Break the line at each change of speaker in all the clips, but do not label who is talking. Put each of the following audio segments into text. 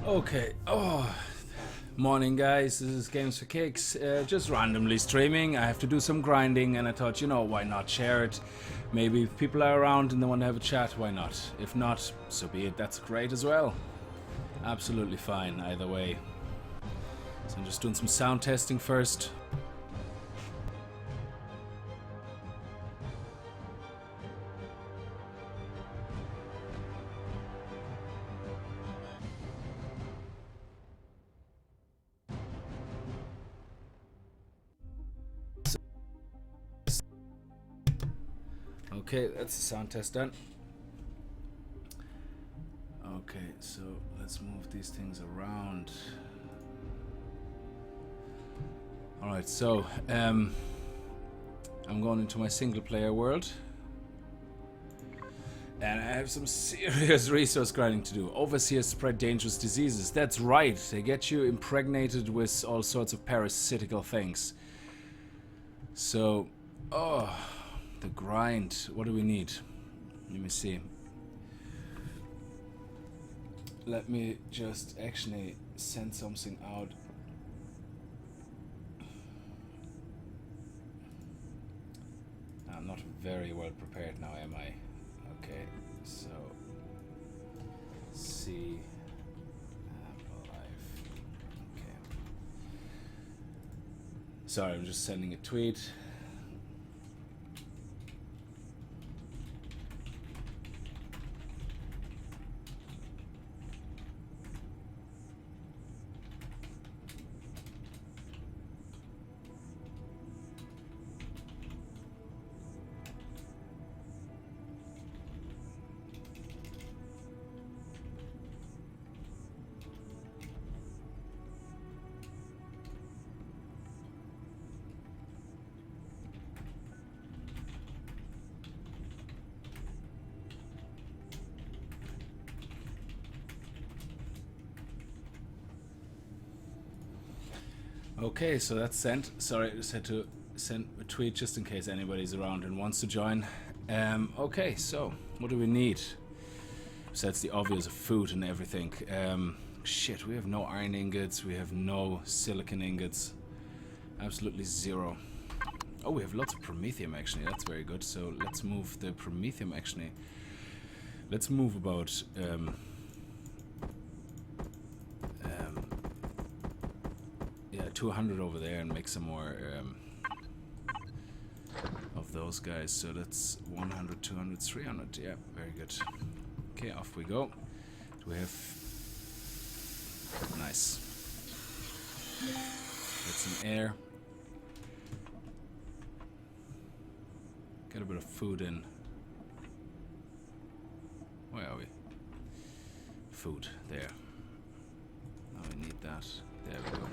Okay. Oh, morning, guys. This is Games for Kicks. Just randomly streaming. I have to do some grinding, and I thought, you know, why not share it? Maybe if people are around and they want to have a chat, why not? If not, so be it. That's great as well. Absolutely fine, either way. So I'm just doing some sound testing first. Okay, that's the sound test done. Okay, so let's move these things around. Alright, so I'm going into my single player world. And I have some serious resource grinding to do. Overseers spread dangerous diseases. That's right, they get you impregnated with all sorts of parasitical things. So, the grind. What do we need? Let me see. Let me just actually send something out. I'm not very well prepared now, am I? Okay, so see live. Okay. Sorry, I'm just sending a tweet. Okay, so that's sent. Sorry, I just had to send a tweet just in case anybody's around and wants to join. Okay, so what do we need? Besides the obvious of food and everything. Shit, we have no iron ingots, we have no silicon ingots. Absolutely zero. Oh, we have lots of promethium actually, that's very good. So let's move the promethium actually. Let's move about 200 over there and make some more of those guys. So that's 100, 200, 300. Yeah, very good. Okay, off we go. Do we have... Nice. Get some air. Get a bit of food in. Where are we? Food. There. Now we need that. There we go.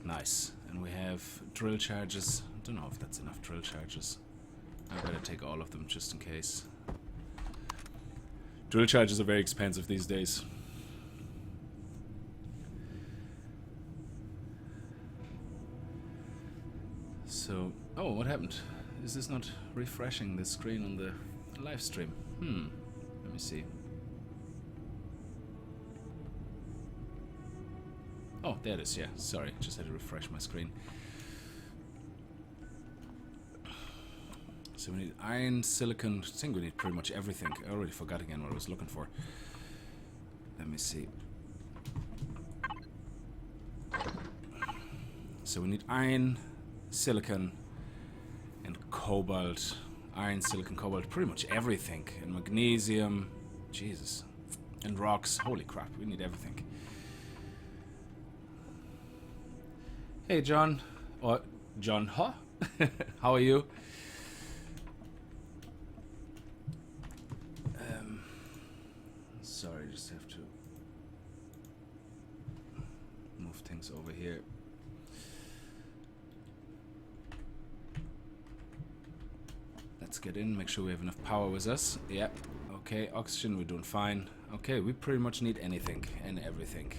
Nice. And we have drill charges. I don't know if that's enough drill charges. I better take all of them just in case. Drill charges are very expensive these days. So, oh, what happened? Is this not refreshing the screen on the live stream? Let me see. Oh, there it is, yeah. Sorry, just had to refresh my screen. So we need iron, silicon. I think we need pretty much everything. I already forgot again what I was looking for. Let me see. So we need iron, silicon, and cobalt. Iron, silicon, cobalt, pretty much everything. And magnesium. Jesus. And rocks. Holy crap, we need everything. Hey, John. Or John, huh? How are you? Sorry, just have to move things over here. Let's get in, make sure we have enough power with us. Yeah. Okay, oxygen, we're doing fine. Okay, we pretty much need anything and everything.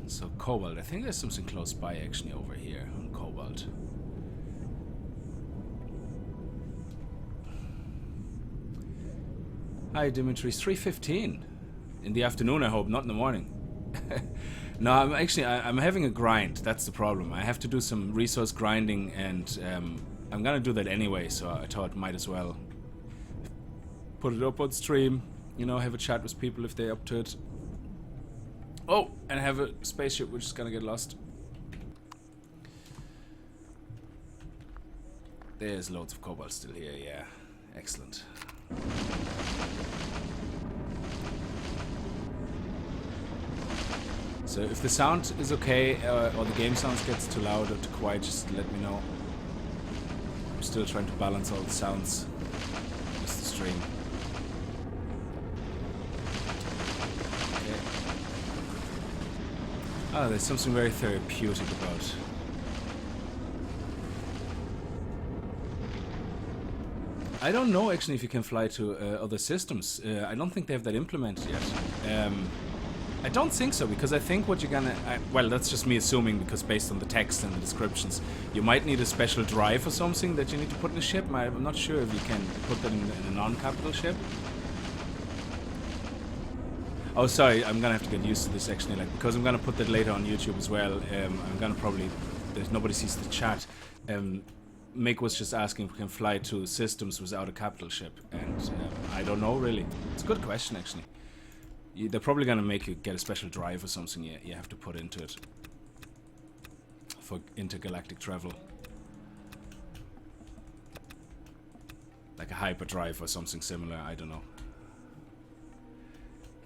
So cobalt. I think there's something close by actually over here on cobalt. Hi Dimitri, 3:15 in the afternoon. I hope, not in the morning. No, I'm having a grind. That's the problem. I have to do some resource grinding, and I'm gonna do that anyway. So I thought might as well put it up on stream. You know, have a chat with people if they're up to it. Oh, and have a spaceship which is gonna get lost. There's loads of cobalt still here. Yeah, excellent. So if the sound is okay, or the game sounds gets too loud or too quiet, just let me know. I'm still trying to balance all the sounds. Just the stream. Okay. Ah, there's something very therapeutic about. I don't know actually if you can fly to other systems. I don't think they have that implemented yet. I don't think so, because I think what you're gonna... well, that's just me assuming, because based on the text and the descriptions, you might need a special drive or something that you need to put in a ship. I'm not sure if you can put that in a non-capital ship. Oh, sorry, I'm gonna have to get used to this actually, like, because I'm gonna put that later on YouTube as well. I'm gonna probably... There's nobody sees the chat. Mick was just asking if we can fly to systems without a capital ship, and I don't know really. It's a good question actually. They're probably gonna make you get a special drive or something you have to put into it for intergalactic travel, like a hyperdrive or something similar. I don't know.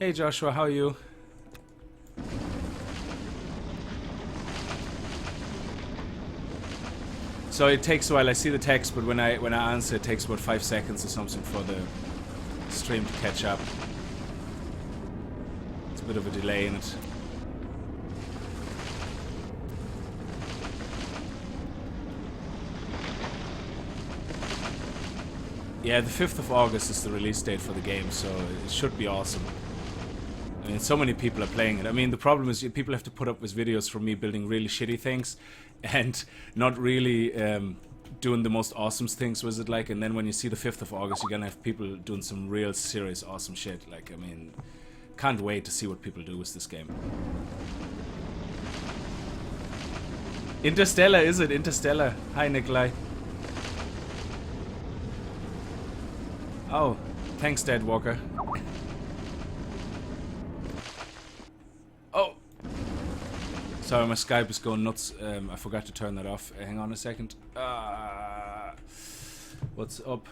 Hey Joshua, how are you? So it takes a while. I see the text, but when I answer, it takes about 5 seconds or something for the stream to catch up. It's a bit of a delay in it. Yeah, the 5th of August is the release date for the game, so it should be awesome. I mean, so many people are playing it. I mean, the problem is people have to put up with videos from me building really shitty things and not really doing the most awesome things with it, like, and then when you see the 5th of August, you're gonna have people doing some real serious awesome shit. Like, I mean, can't wait to see what people do with this game. Interstellar, is it? Interstellar. Hi, Nikolai. Oh, thanks, Dad Walker. Oh! Sorry, my Skype is going nuts. I forgot to turn that off. Hang on a second. What's up?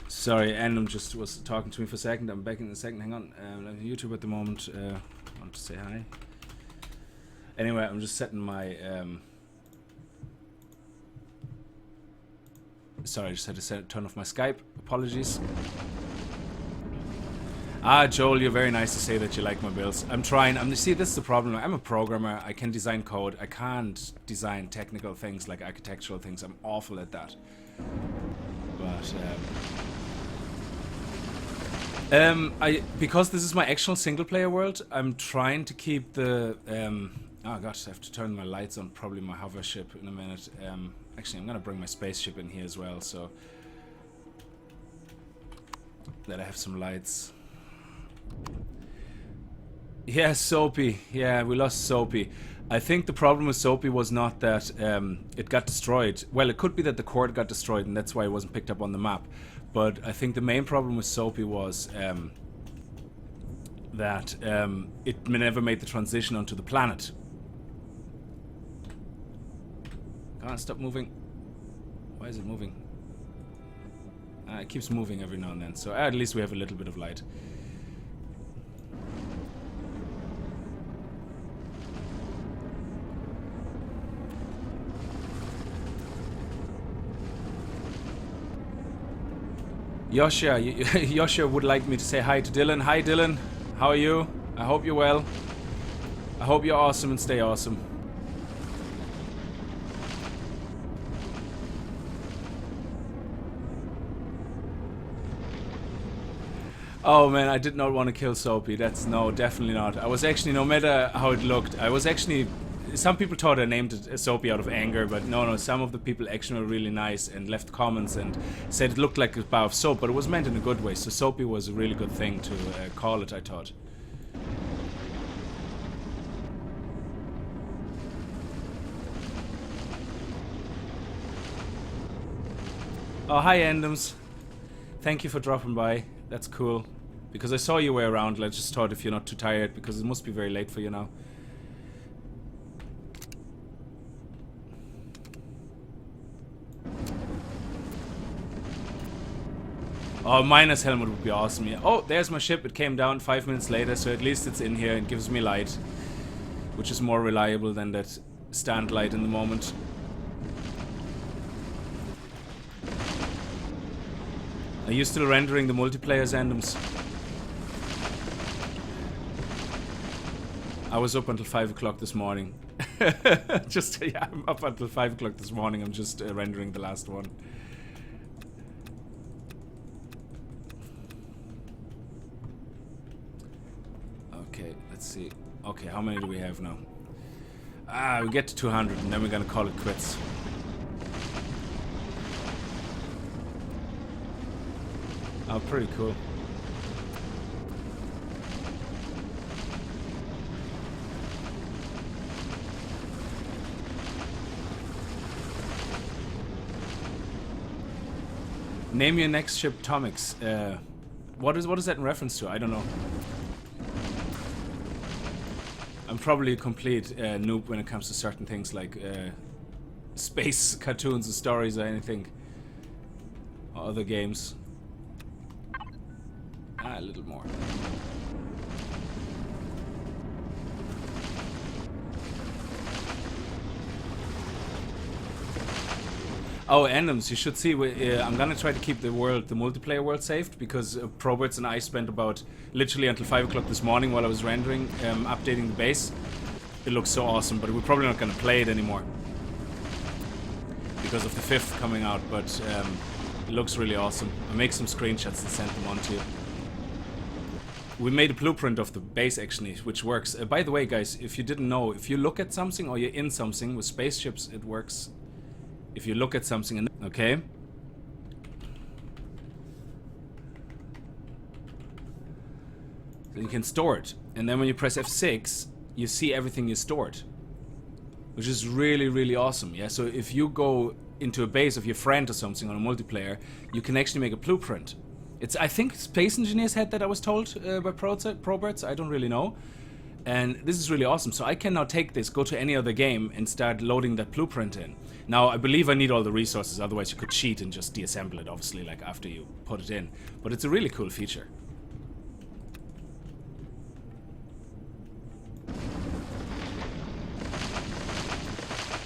Sorry, Andom just was talking to me for a second. I'm back in a second. Hang on. I'm on YouTube at the moment. I want to say hi. Anyway, I'm just setting my... Sorry, I just had to turn off my Skype. Apologies. Ah, Joel, you're very nice to say that you like my builds. I'm trying. See, this is the problem. I'm a programmer. I can design code. I can't design technical things like architectural things. I'm awful at that. But... because this is my actual single-player world, I'm trying to keep the... oh gosh, I have to turn my lights on, probably my hover ship in a minute. Actually, I'm gonna bring my spaceship in here as well, so... that I have some lights. Yeah, Soapy. Yeah, we lost Soapy. I think the problem with Soapy was not that it got destroyed. Well, it could be that the cord got destroyed and that's why it wasn't picked up on the map. But I think the main problem with Soapy was that it never made the transition onto the planet. Come on, stop moving. Why is it moving? It keeps moving every now and then, so at least we have a little bit of light. Yoshia would like me to say hi to Dylan. Hi Dylan, how are you? I hope you're well. I hope you're awesome and stay awesome. Oh man, I did not want to kill Soapy. That's no, definitely not. I was actually, no matter how it looked, I was actually... Some people thought I named it Soapy out of anger, but no, some of the people actually were really nice and left comments and said it looked like a bar of soap, but it was meant in a good way, so Soapy was a really good thing to call it, I thought. Oh, hi Endems. Thank you for dropping by. That's cool. Because I saw you were around, I just thought if you're not too tired, because it must be very late for you now. Oh, minus helmet would be awesome, yeah. Oh, there's my ship. It came down 5 minutes later, so at least it's in here and gives me light. Which is more reliable than that stand light in the moment. Are you still rendering the multiplayer, Zandems? I was up until 5 o'clock this morning. Just, yeah, I'm up until 5 o'clock this morning. I'm just rendering the last one. Okay, let's see. Okay, how many do we have now? Ah, we get to 200 and then we're gonna call it quits. Oh, pretty cool. Name your next ship Tomix. What is that in reference to? I don't know. I'm probably a complete noob when it comes to certain things like space cartoons and stories or anything. Or other games. Ah, a little more. Oh, Endems, you should see. I'm gonna try to keep the multiplayer world saved, because Proberts and I spent about literally until 5 o'clock this morning while I was rendering, updating the base. It looks so awesome, but we're probably not gonna play it anymore because of the 5th coming out. But it looks really awesome. I'll make some screenshots and send them on to you. We made a blueprint of the base actually, which works. By the way, guys, if you didn't know, if you look at something or you're in something with spaceships, it works. If you look at something and okay. Then you can store it. And then when you press F6, you see everything you stored. Which is really, really awesome. Yeah, so if you go into a base of your friend or something on a multiplayer, you can actually make a blueprint. It's, I think Space Engineers had that, I was told, by Proberts, I don't really know. And this is really awesome. So I can now take this, go to any other game, and start loading that blueprint in. Now, I believe I need all the resources, otherwise you could cheat and just deassemble it, obviously, like after you put it in. But it's a really cool feature.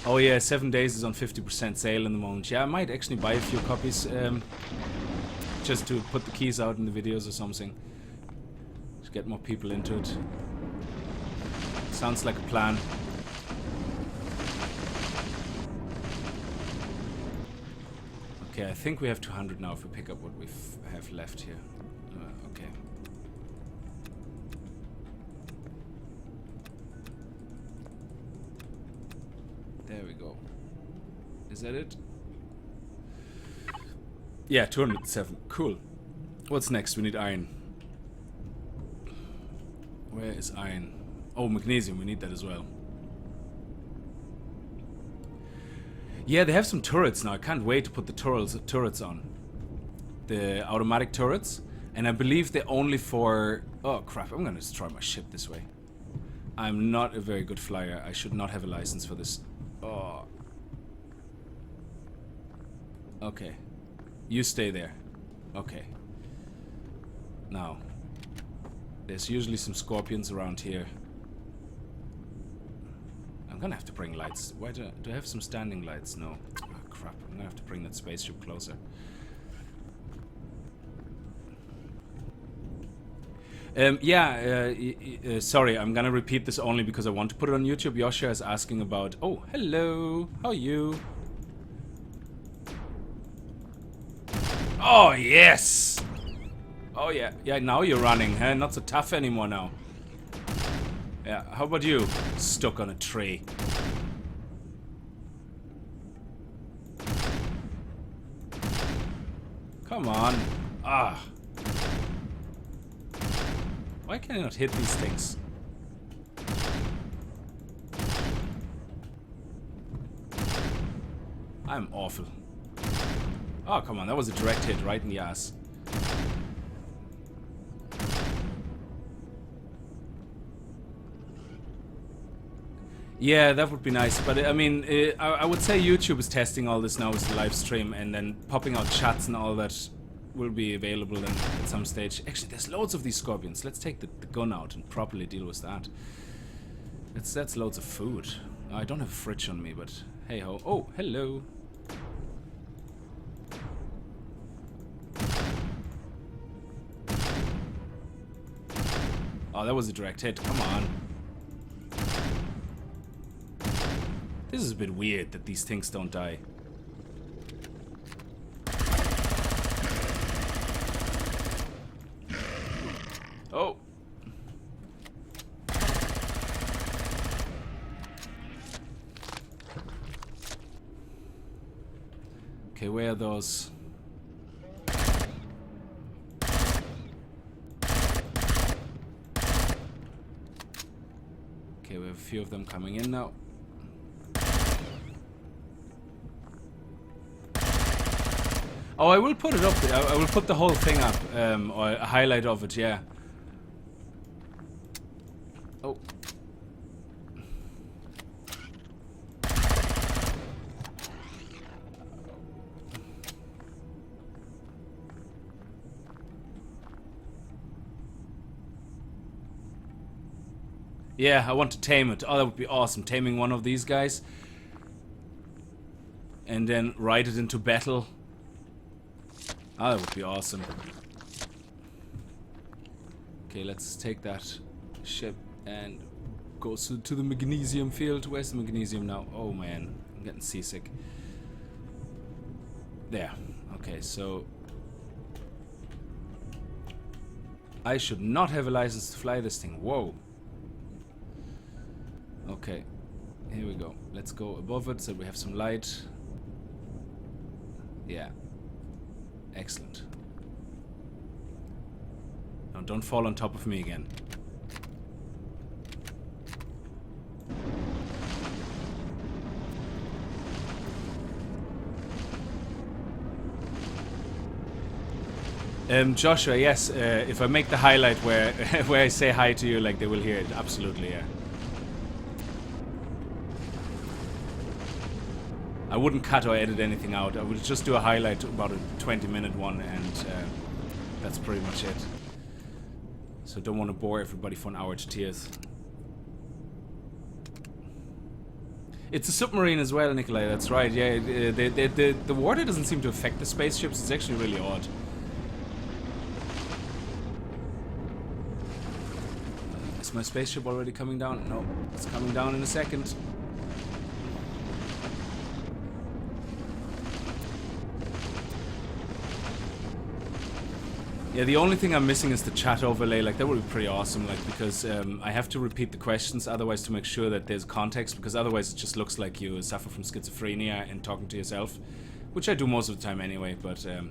Oh yeah, 7 days is on 50% sale in the moment. Yeah, I might actually buy a few copies, just to put the keys out in the videos or something. To get more people into it. Sounds like a plan. Okay, I think we have 200 now if we pick up what we have left here. Okay. There we go. Is that it? Yeah, 207. Cool. What's next? We need iron. Where is iron? Oh, magnesium. We need that as well. Yeah, they have some turrets now. I can't wait to put the turrets on. The automatic turrets. And I believe they're only for... Oh, crap. I'm gonna destroy my ship this way. I'm not a very good flyer. I should not have a license for this. Oh. Okay. You stay there. Okay. Now. There's usually some scorpions around here. I'm gonna have to bring lights. Why do I have some standing lights? No. Oh, crap. I'm gonna have to bring that spaceship closer. Sorry, I'm gonna repeat this only because I want to put it on YouTube. Yoshia is asking about... Oh, hello. How are you? Oh, yes! Oh, yeah. Yeah, now you're running, huh? Not so tough anymore now. Yeah, how about you? Stuck on a tree. Come on. Ah. Why can I not hit these things? I'm awful. Oh, come on. That was a direct hit right in the ass. Yeah, that would be nice. But, I mean, I would say YouTube is testing all this now as the live stream, and then popping out chats and all that will be available then at some stage. Actually, there's loads of these scorpions. Let's take the gun out and properly deal with that. That's loads of food. I don't have a fridge on me, but hey ho. Oh, hello. Oh, that was a direct hit. Come on. This is a bit weird that these things don't die. Oh. Okay, where are those? Okay, we have a few of them coming in now. Oh, I will put it up. I will put the whole thing up, or a highlight of it, yeah. Oh. Yeah, I want to tame it. Oh, that would be awesome. Taming one of these guys. And then ride it into battle. Oh, that would be awesome. Okay, let's take that ship and go to the Magnesium field. Where's the Magnesium now? Oh man, I'm getting seasick. There. Okay, so... I should not have a license to fly this thing. Whoa. Okay, here we go. Let's go above it so we have some light. Yeah. Excellent. Now don't fall on top of me again. Joshua, yes, if I make the highlight where where I say hi to you, like they will hear it. Absolutely, yeah. I wouldn't cut or edit anything out. I would just do a highlight, about a 20-minute one, and that's pretty much it. So don't want to bore everybody for an hour to tears. It's a submarine as well, Nikolai, that's right. Yeah, the water doesn't seem to affect the spaceships. It's actually really odd. Is my spaceship already coming down? No, it's coming down in a second. Yeah, the only thing I'm missing is the chat overlay. Like, that would be pretty awesome, like, because I have to repeat the questions otherwise to make sure that there's context, because otherwise it just looks like you suffer from schizophrenia and talking to yourself, which I do most of the time anyway, but so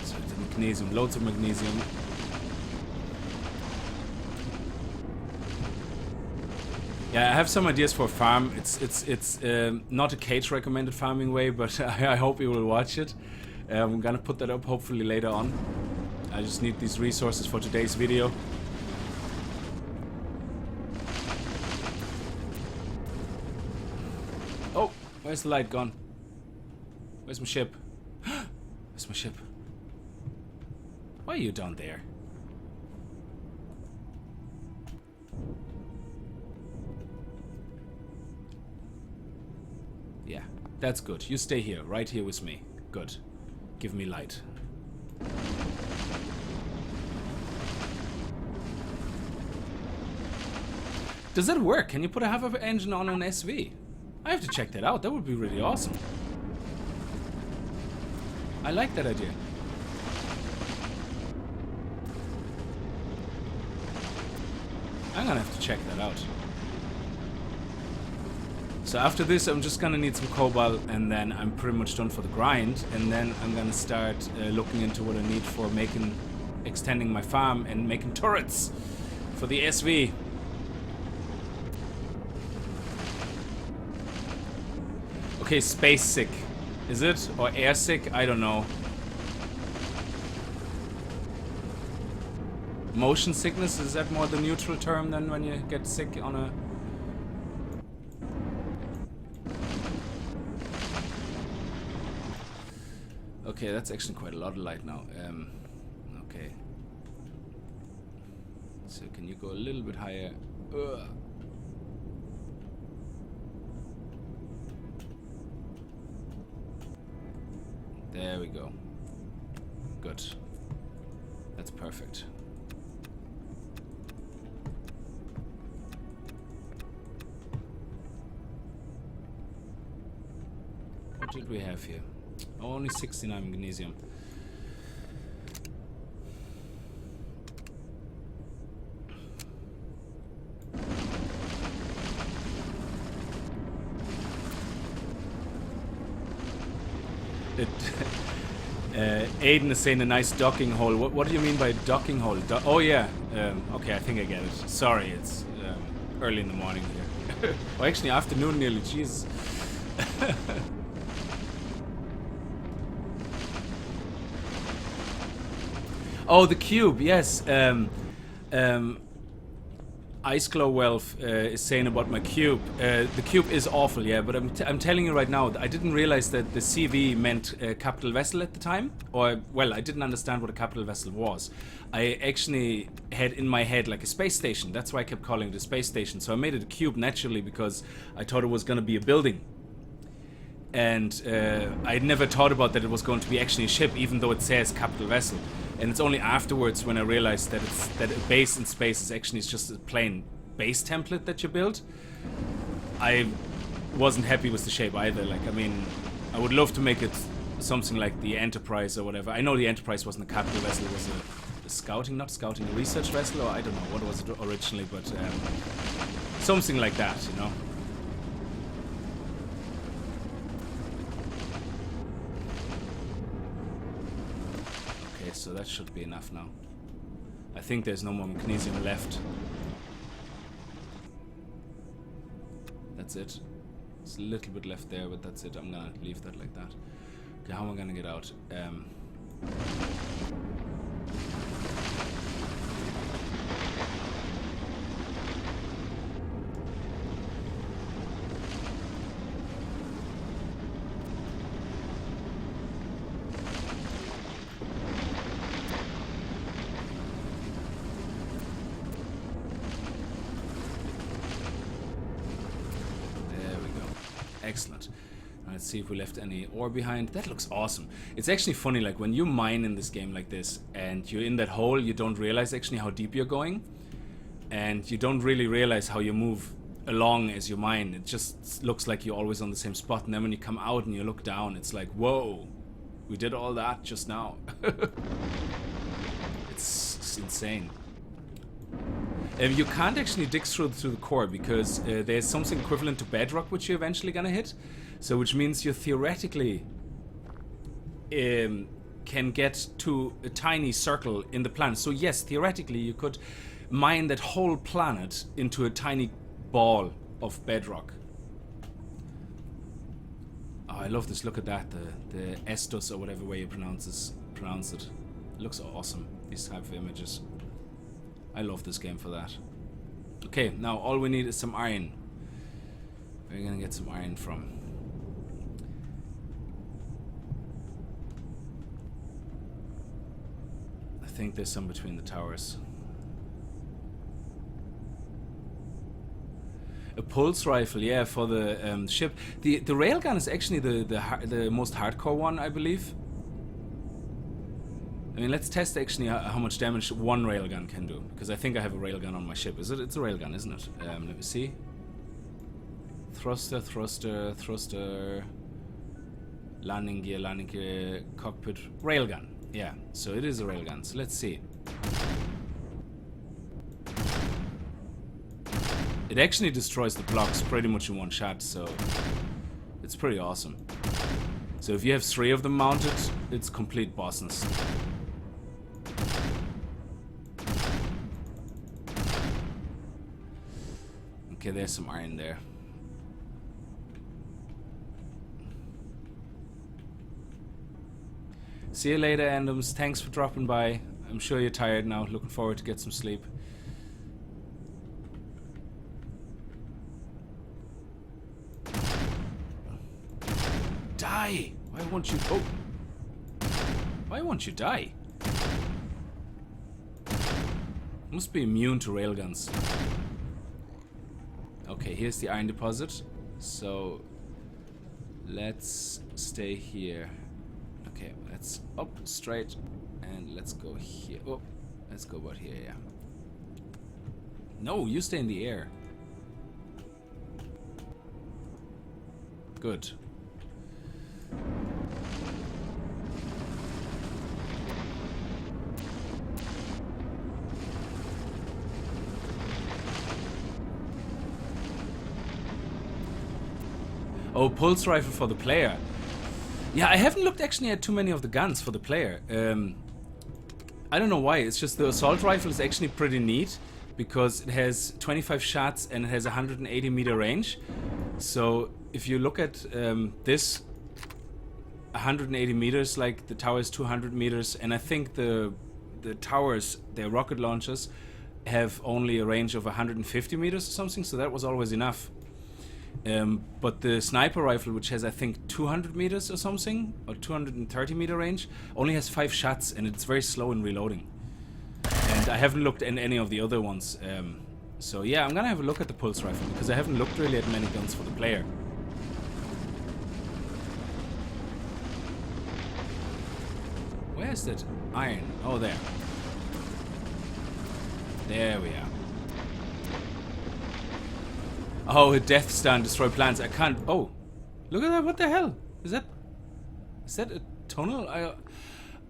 the magnesium, loads of magnesium. Yeah, I have some ideas for a farm. It's not a Cage recommended farming way, but I hope you will watch it. I'm gonna put that up hopefully later on. I just need these resources for today's video. Oh, where's the light gone? Where's my ship? Where's my ship? Why are you down there? That's good. You stay here, right here with me. Good. Give me light. Does that work? Can you put a half engine on an SV? I have to check that out. That would be really awesome. I like that idea. I'm gonna have to check that out. So after this, I'm just gonna need some cobalt, and then I'm pretty much done for the grind. And then I'm gonna start looking into what I need for extending my farm and making turrets for the SV. Okay, space sick. Is it? Or air sick? I don't know. Motion sickness, is that more the neutral term than when you get sick on a... Okay, that's actually quite a lot of light now. Okay. So can you go a little bit higher? Ugh. There we go. Good. That's perfect. What did we have here? Oh, only 69 magnesium. Aiden is saying a nice docking hole. What do you mean by docking hole? Oh yeah. Okay, I think I get it. Sorry, it's early in the morning here. Well, actually, afternoon nearly. Jesus. Oh, the cube. Yes. Ice Glow Wealth is saying about my cube. The cube is awful, yeah, but I'm telling you right now, I didn't realize that the CV meant capital vessel at the time. Or, well, I didn't understand what a capital vessel was. I actually had in my head like a space station. That's why I kept calling it a space station. So I made it a cube naturally because I thought it was going to be a building. And I never thought about that it was going to be actually a ship, even though it says capital vessel. And it's only afterwards when I realized that a base in space is actually just a plain base template that you build. I wasn't happy with the shape either. Like, I mean, I would love to make it something like the Enterprise or whatever. I know the Enterprise wasn't a capital vessel, it was a scouting, not scouting, a research vessel, or I don't know what was it originally, but something like that, you know. So that should be enough now. I think there's no more magnesium left. That's it. There's a little bit left there, but that's it. I'm gonna leave that like that. Okay, how am I gonna get out? Excellent. Let's see if we left any ore behind. That looks awesome. It's actually funny, like when you mine in this game like this and you're in that hole, you don't realize actually how deep you're going, and you don't really realize how you move along as you mine. It just looks like you're always on the same spot, and then when you come out and you look down, it's like, whoa, we did all that just now. It's insane. You can't actually dig through the core because there's something equivalent to bedrock which you're eventually gonna hit. So which means you theoretically can get to a tiny circle in the planet. So yes, theoretically you could mine that whole planet into a tiny ball of bedrock. Oh, I love this. Look at that. The Estus or whatever way you pronounce it. It looks awesome, these type of images. I love this game for that. Okay, now all we need is some iron. Where are we gonna get some iron from? I think there's some between the towers. A pulse rifle, yeah, for the ship. The railgun is actually the most hardcore one, I believe. I mean, let's test actually how much damage one railgun can do, because I think I have a railgun on my ship. Is it? It's a railgun, isn't it? Let me see. Thruster, thruster, thruster. Landing gear, cockpit, railgun. Yeah, so it is a railgun. So let's see. It actually destroys the blocks pretty much in one shot, so it's pretty awesome. So if you have 3 of them mounted, it's complete bossness. Okay, there's some iron there. See you later, Andums. Thanks for dropping by. I'm sure you're tired now. Looking forward to get some sleep. Die! Why won't you... Oh! Why won't you die? Must be immune to railguns. Okay, here's the iron deposit. So... let's stay here. Okay, let's up straight and let's go here. Oh, let's go about here, yeah. No, you stay in the air. Good. Oh, pulse rifle for the player. Yeah, I haven't looked actually at too many of the guns for the player. I don't know why, it's just the assault rifle is actually pretty neat because it has 25 shots and it has 180 meter range. So if you look at this 180 meters, like the tower is 200 meters, and I think the towers, their rocket launchers, have only a range of 150 meters or something, so that was always enough. But the sniper rifle, which has I think 200 meters or something, or 230 meter range, only has 5 shots and it's very slow in reloading. And I haven't looked at any of the other ones. So yeah, I'm gonna have a look at the pulse rifle because I haven't looked really at many guns for the player. Where's that iron? Oh, there. There we are. Oh, a Death Star and destroy plants. I can't... Oh, look at that. What the hell? Is that a tunnel?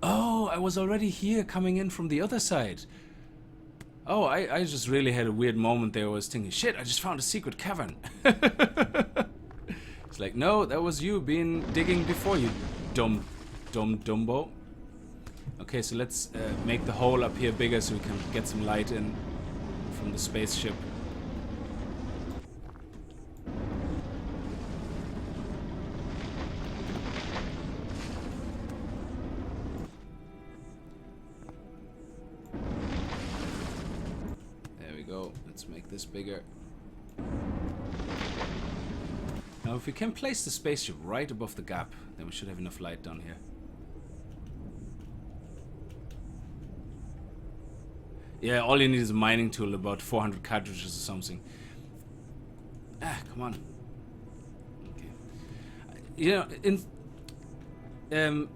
Oh, I was already here coming in from the other side. Oh, I just really had a weird moment there. I was thinking, shit, I just found a secret cavern. It's like, no, that was you digging before, you dumbo. Okay, so let's make the hole up here bigger so we can get some light in from the spaceship. Let's make this bigger. Now if we can place the spaceship right above the gap, then we should have enough light down here. Yeah, all you need is a mining tool, about 400 cartridges or something. Ah, come on. Okay. You know,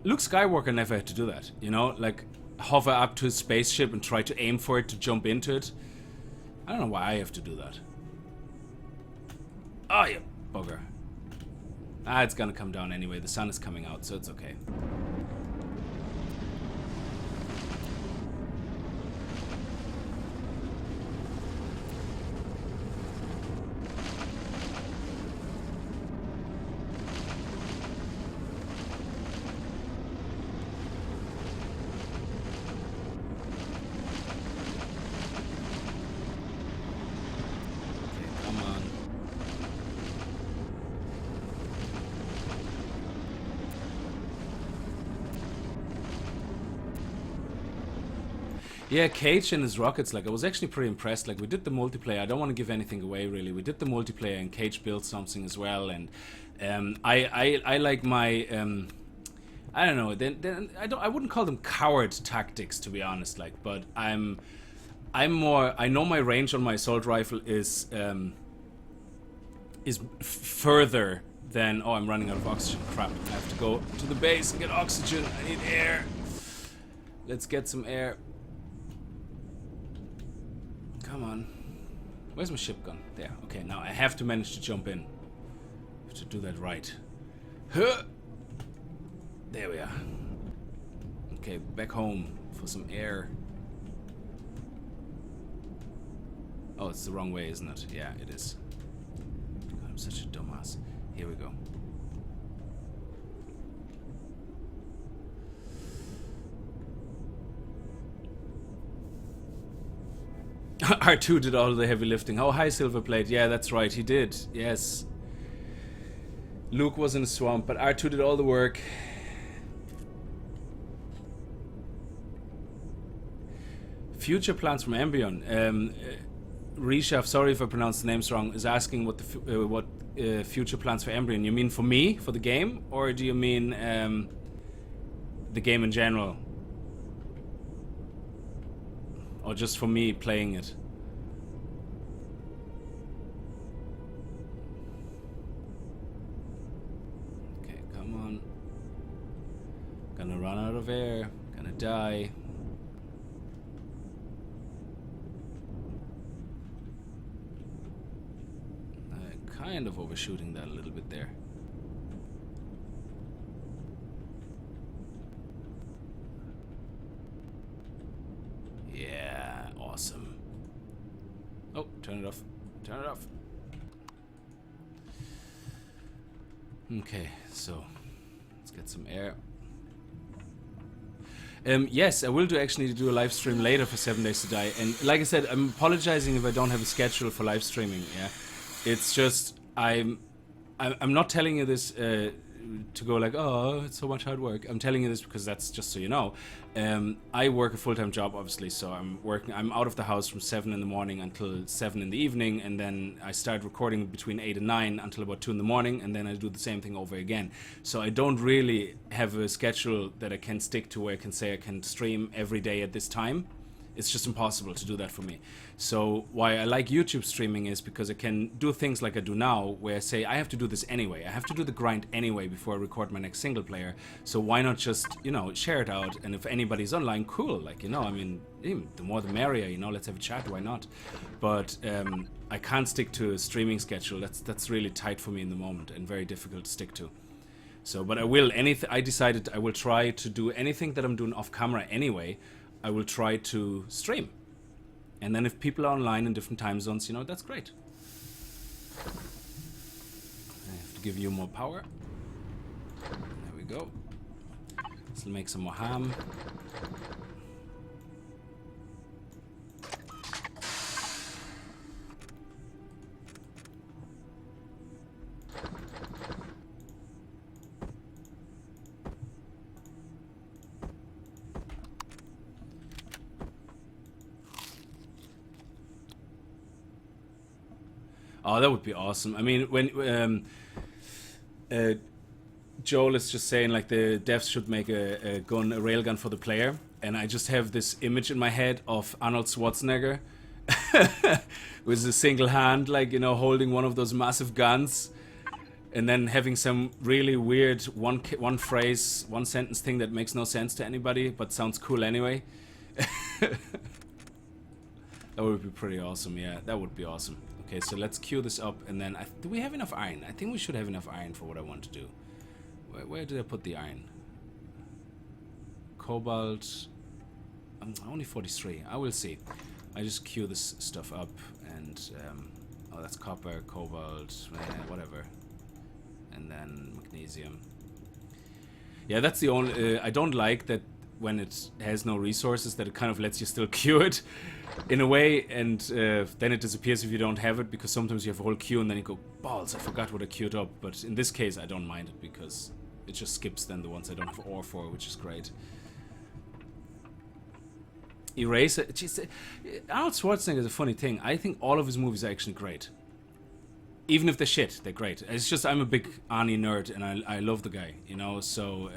Luke Skywalker never had to do that, you know? Like, hover up to his spaceship and try to aim for it to jump into it. I don't know why I have to do that. Oh, you bugger. Ah, it's gonna come down anyway. The sun is coming out, so it's okay. Yeah, Cage and his rockets, like, I was actually pretty impressed. Like, we did the multiplayer. I don't want to give anything away, really. We did the multiplayer, and Cage built something as well. And I like my I don't know. Then I wouldn't call them coward tactics, to be honest. Like, but I'm more. I know my range on my assault rifle is is further than... Oh, I'm running out of oxygen. Crap. I have to go to the base and get oxygen. I need air. Let's get some air. Come on. Where's my ship gun? There. Okay, now I have to manage to jump in. I have to do that right. Huh. There we are. Okay, back home for some air. Oh, it's the wrong way, isn't it? Yeah, it is. God, I'm such a dumbass. Here we go. R2 did all the heavy lifting. Oh, hi, Silverplate. Yeah, that's right. He did. Yes. Luke was in a swamp, but R2 did all the work. Future plans from Empyrion. Reshaf, sorry if I pronounced the names wrong, is asking what the future plans for Empyrion. You mean for me, for the game, or do you mean the game in general, or just for me playing it? Okay, come on. Gonna run out of air. Gonna die. Kind of overshooting that a little bit there. Yeah, awesome. Oh, turn it off. Turn it off. Okay, so let's get some air. Yes, I will actually do a live stream later for 7 Days to Die. And like I said, I'm apologizing if I don't have a schedule for live streaming. Yeah. It's just I'm not telling you this to go like, oh, it's so much hard work. I'm telling you this because that's just so you know. I work a full-time job, obviously, so I'm out of the house from 7 in the morning until 7 in the evening, and then I start recording between 8 and 9 until about 2 in the morning, and then I do the same thing over again. So I don't really have a schedule that I can stick to where I can say I can stream every day at this time. It's just impossible to do that for me. So why I like YouTube streaming is because I can do things like I do now, where I say I have to do this anyway. I have to do the grind anyway before I record my next single player. So why not just, you know, share it out? And if anybody's online, cool. Like, you know, I mean, the more the merrier, you know, let's have a chat, why not? But I can't stick to a streaming schedule. That's really tight for me in the moment and very difficult to stick to. So, but I decided I will try to do anything that I'm doing off camera anyway. I will try to stream. And then if people are online in different time zones, you know, that's great. I have to give you more power. There we go. Let's make some more ham. Oh, that would be awesome. I mean, when Joel is just saying like the devs should make a railgun for the player, and I just have this image in my head of Arnold Schwarzenegger with a single hand, like, you know, holding one of those massive guns, and then having some really weird one phrase, one sentence thing that makes no sense to anybody but sounds cool anyway. That would be pretty awesome. Yeah, that would be awesome. Okay, so let's queue this up, and then do we have enough iron? I think we should have enough iron for what I want to do. Where did I put the iron? Cobalt. Only 43. I will see. I just queue this stuff up, and oh, that's copper, cobalt, whatever, and then magnesium. Yeah, that's the only. I don't like that when it has no resources, that it kind of lets you still queue it in a way, and then it disappears if you don't have it, because sometimes you have a whole queue and then you go, balls, I forgot what I queued up. But in this case I don't mind it, because it just skips then the ones I don't have ore for, which is great. Eraser, geez, Arnold Schwarzenegger is a funny thing. I think all of his movies are actually great. Even if they're shit, they're great. It's just I'm a big Arnie nerd, and I love the guy, you know, so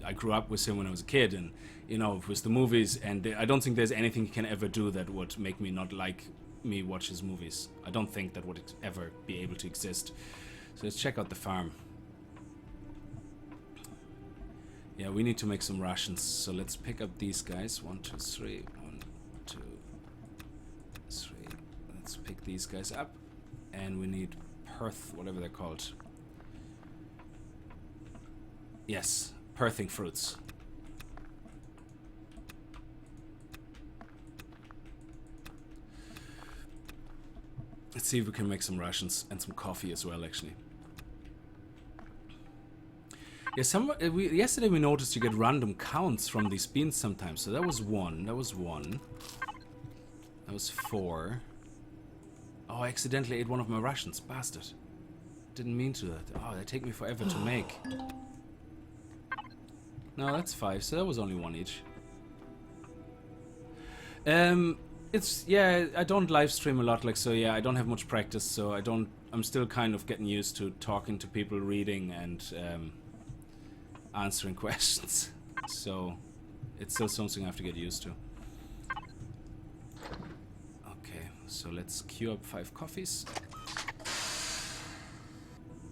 I grew up with him when I was a kid, and, you know, with the movies, and I don't think there's anything he can ever do that would make me not like me watch his movies. I don't think that would ever be able to exist. So let's check out the farm. Yeah, we need to make some rations. So let's pick up these guys. 1, 2, 3. 1, 2, 3. Let's pick these guys up. And we need Perth, whatever they're called. Yes, Perthing fruits. Let's see if we can make some rations and some coffee as well, actually. Yeah, yesterday we noticed you get random counts from these beans sometimes. So that was 1. That was 1. That was 4. Oh, I accidentally ate one of my rations. Bastard. Didn't mean to that. Oh, they take me forever to make. No, that's 5. So that was only 1 each. Yeah, I don't live stream a lot, like, so yeah, I don't have much practice, so I'm still kind of getting used to talking to people, reading, and answering questions. So it's still something I have to get used to. Okay, so let's queue up 5 coffees.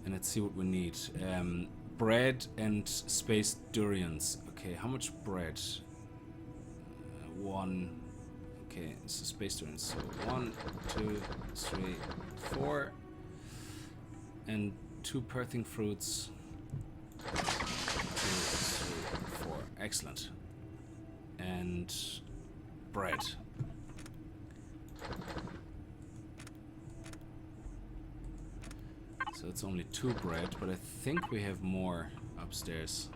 And let's see what we need. Bread and spaced durians. Okay, how much bread? 1. Okay, so spaced durians. So 1, 2, 3, 4. And 2 Perthing fruits. 2, 3, 4. Excellent. And bread. So it's only 2 bread, but I think we have more upstairs.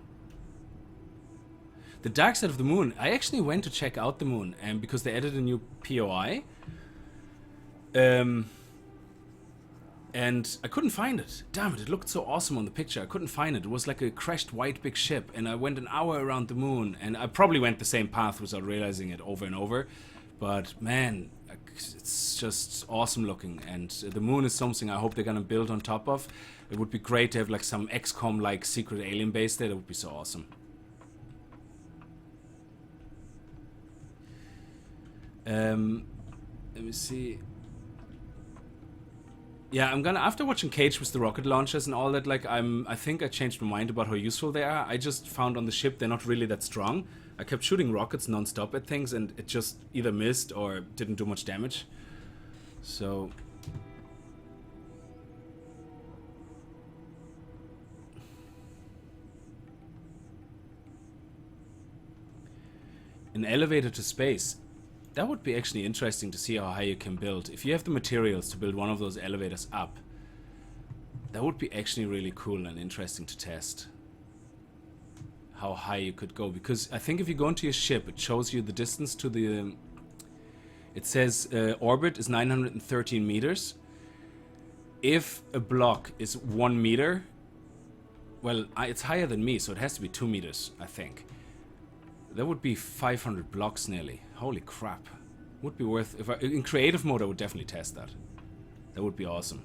The Dark Side of the Moon. I actually went to check out the moon, and because they added a new POI. And I couldn't find it. Damn it, it looked so awesome on the picture. I couldn't find it. It was like a crashed white big ship, and I went an hour around the moon, and I probably went the same path without realizing it over and over. But man, it's just awesome looking, and the moon is something I hope they're gonna build on top of. It would be great to have like some XCOM like secret alien base there. That would be so awesome. Let me see. Yeah, I'm gonna, after watching Cage with the rocket launchers and all that, like, I think I changed my mind about how useful they are. I just found on the ship they're not really that strong. I kept shooting rockets non-stop at things, and it just either missed or didn't do much damage. So... an elevator to space. That would be actually interesting to see how high you can build. If you have the materials to build one of those elevators up, that would be actually really cool and interesting to test. How high you could go. Because I think if you go into your ship, it shows you the distance to the... it says orbit is 913 meters. If a block is 1 meter, well, it's higher than me, so it has to be 2 meters, I think. That would be 500 blocks nearly. Holy crap. Would be worth... if in creative mode, I would definitely test that. That would be awesome.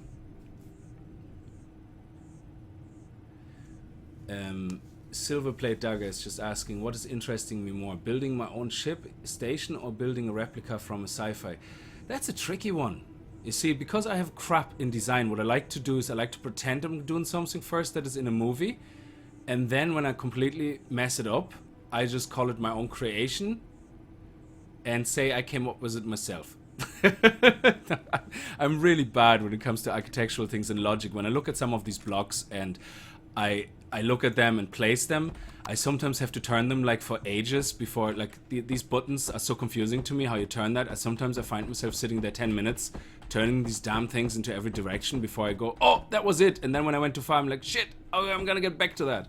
Silverplate Dagger is just asking, what is interesting me more? Building my own ship station or building a replica from a sci-fi? That's a tricky one. You see, because I have crap in design, what I like to do is I like to pretend I'm doing something first that is in a movie. And then when I completely mess it up, I just call it my own creation and say I came up with it myself. I'm really bad when it comes to architectural things and logic. When I look at some of these blocks and I look at them and place them, I sometimes have to turn them like for ages before, like these buttons are so confusing to me how you turn that. Sometimes I find myself sitting there 10 minutes turning these damn things into every direction before I go, oh, that was it. And then when I went too far, I'm like, shit, oh, I'm gonna get back to that.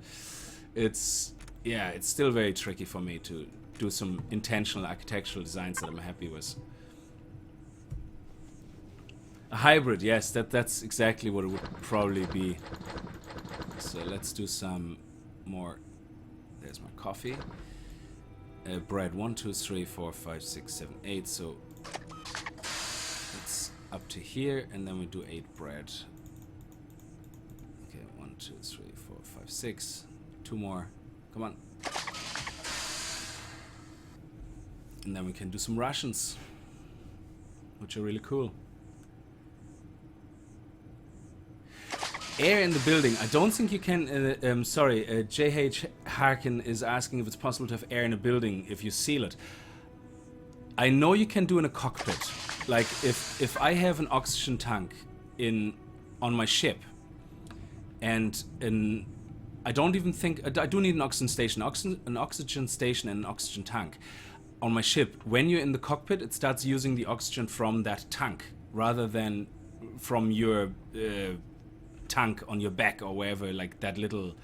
Yeah, it's still very tricky for me to do some intentional architectural designs that I'm happy with. A hybrid, yes, that's exactly what it would probably be. So let's do some more. There's my coffee. Bread, 1, 2, 3, 4, 5, 6, 7, 8. So it's up to here, and then we do 8 bread. Okay, 1, 2, 3, 4, 5, 6. 2 more. Come on. And then we can do some rations. which are really cool. Air in the building. I don't think you can... sorry, J.H. Harkin is asking if it's possible to have air in a building if you seal it. I know you can do in a cockpit. Like, if I have an oxygen tank on my ship, and I don't even think... I do need an oxygen station. An oxygen station and an oxygen tank. On my ship, when you're in the cockpit, it starts using the oxygen from that tank, rather than from your... tank on your back or wherever, like that little